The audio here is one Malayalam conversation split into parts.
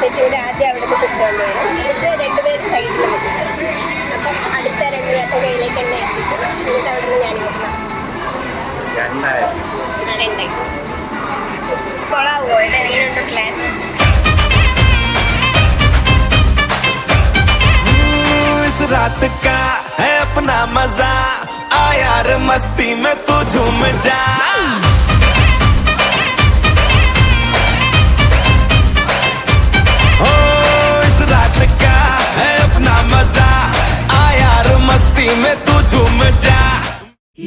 ചേച്ചിയുടെ ആദ്യം അവിടെ നിന്ന് കുട്ടികൊണ്ട് വരും. എന്നിട്ട് രണ്ടുപേരും സൈഡിൽ നിൽക്കും. അപ്പം അടുത്ത രംഗത്ത് കയ്യിലേക്ക് തന്നെ എത്തിക്കും. എന്നിട്ട് അവിടെ നിന്ന് ഞാൻ രണ്ടായി കൊളാവോ? ഇത് എങ്ങനെയുണ്ട് പ്ലാൻ? रात का है अपना मजा, आ यार मस्ती में तू झूम जा. ओ इस रात का है अपना मजा, आ यार मस्ती में तू झूम जा.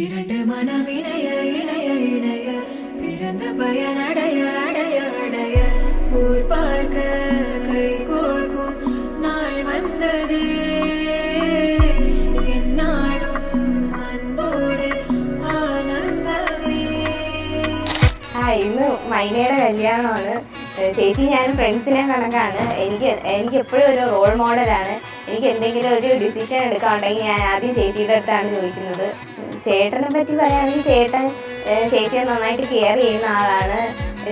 இரண்டு மனம் இணைய இணைய இணைய பிறந்த பயன் அடைய அடைய அடைய ஊர் பார்க்க கை கோர்க்கும் நாள் வந்தது. ഇന്ന് മൈനയുടെ കല്യാണമാണ്. ചേച്ചി ഞാനും ഫ്രണ്ട്സിനെ കണക്കാണ്. എനിക്ക് എപ്പോഴും ഒരു റോൾ മോഡലാണ്. എനിക്ക് എന്തെങ്കിലും ഒരു ഡിസിഷൻ എടുക്കാനുണ്ടെങ്കിൽ ഞാൻ ആദ്യം ചേച്ചിയുടെ അടുത്താണ് ചോദിക്കുന്നത്. ചേട്ടനെ പറ്റി പറയുകയാണെങ്കിൽ ചേച്ചിയെ നന്നായിട്ട് കെയർ ചെയ്യുന്ന ആളാണ്.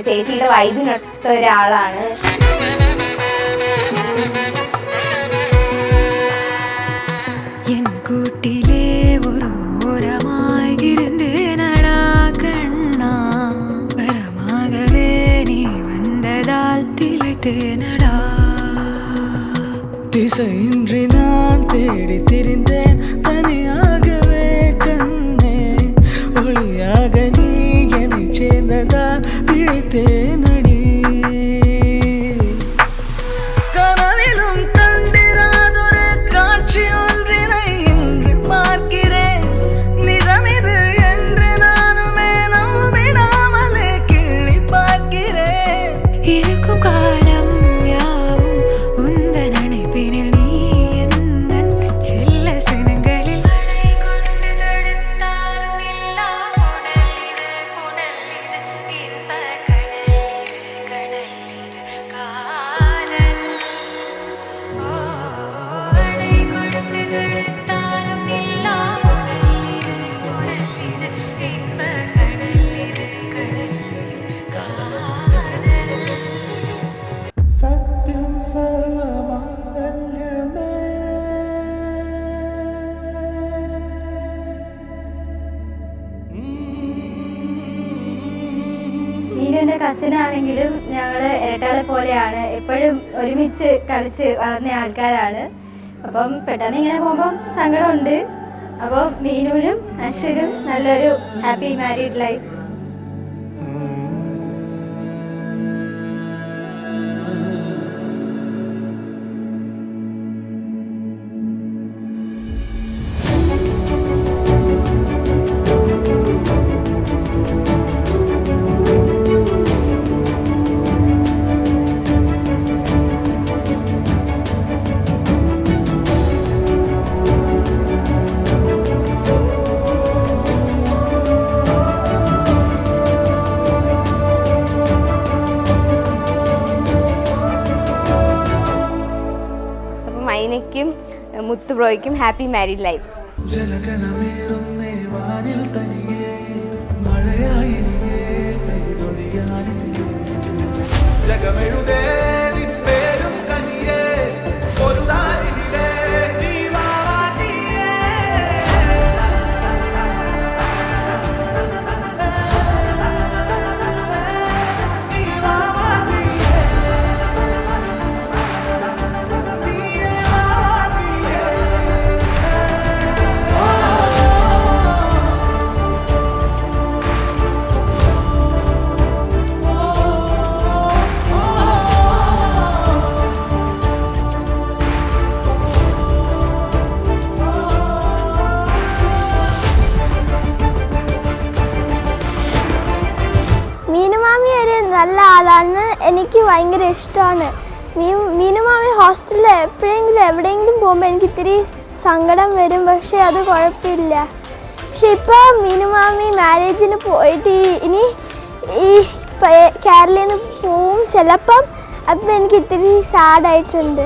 ചേച്ചിയുടെ വൈബിനൊത്ത ഒരാളാണ്. என் கூட்டிலே ஒரு ஓரமாய் இருந்தேனடா கண்ணா, வரமாகவே நீ வந்ததால் திளைத்தேனடா. திசையின்றி நான் தேடி திரிந்தேன் தனியாகவே கண்ணே, ஒளியாக நீ என்னை சேர்ந்ததால் விழித்தேனடி. கனவிலும் கண்டிராதொரு காட்சி ஒன்றினை இன்று பார்க்கிறேன். நிஜமிது என்று நானுமே நம்பிடாமலே கிள்ளி பார்க்கிறேன். இருக்கும் காலம் யாவும் உந்தன் அணைப்பினில் நீ எந்தன் செல்ல சினங்களில் அணை கொண்டு தடுத்தாலும் இல்லா புனல் இது இன்ப கடல் இது காதல். ஓ அணை கொண்டு தடுத்தாலும் இல்லா புனல் இது இன்ப கடல் இது காதல். സത്യം സർവമാംഗല്യമേ. നീനുവിൻ്റെ കസിനാണെങ്കിലും ഞങ്ങൾ ഇരട്ടകളെ പോലെയാണ്. എപ്പോഴും ഒരുമിച്ച് കളിച്ച് വളർന്ന ആൾക്കാരാണ്. അപ്പം പെട്ടെന്ന് ഇങ്ങനെ പോകുമ്പം സങ്കടമുണ്ട്. അപ്പോൾ നീനുവിനും അശ്വിനും നല്ലൊരു ഹാപ്പി മാരീഡ് ലൈഫ്. മൈനയ്ക്കും മുത്തുബ്രോയ്ക്കും ഹാപ്പി മാരീഡ് ലൈഫ്. ജലഗണമേറുന്നേ വാനിൽ തനിയേ, മഴയായിനിയേ പെയ്തൊഴിയാനിതിലേ. ജഗമെഴുതേ നിൻ പേരും കനിയേ, ഒരു ദാരിവിലേ നീ വാവാനിയേ. നീ വാവാനിയേ, നീയേ വാവാനിയേ. മീനുമാമി ഒരു നല്ല ആളാണ്. എനിക്ക് ഭയങ്കര ഇഷ്ടമാണ്. മീനുമാമി ഹോസ്റ്റലിൽ എപ്പോഴെങ്കിലും എവിടെയെങ്കിലും പോകുമ്പോൾ എനിക്ക് ഇത്തിരി സങ്കടം വരും. പക്ഷേ അത് കുഴപ്പമില്ല. പക്ഷെ ഇപ്പോൾ മീനുമാമി മാരേജിന് പോയിട്ട് ഇനി ഈ കേരളയിൽ നിന്ന് പോവും ചിലപ്പം. അപ്പം എനിക്ക് ഇത്തിരി സാഡായിട്ടുണ്ട്.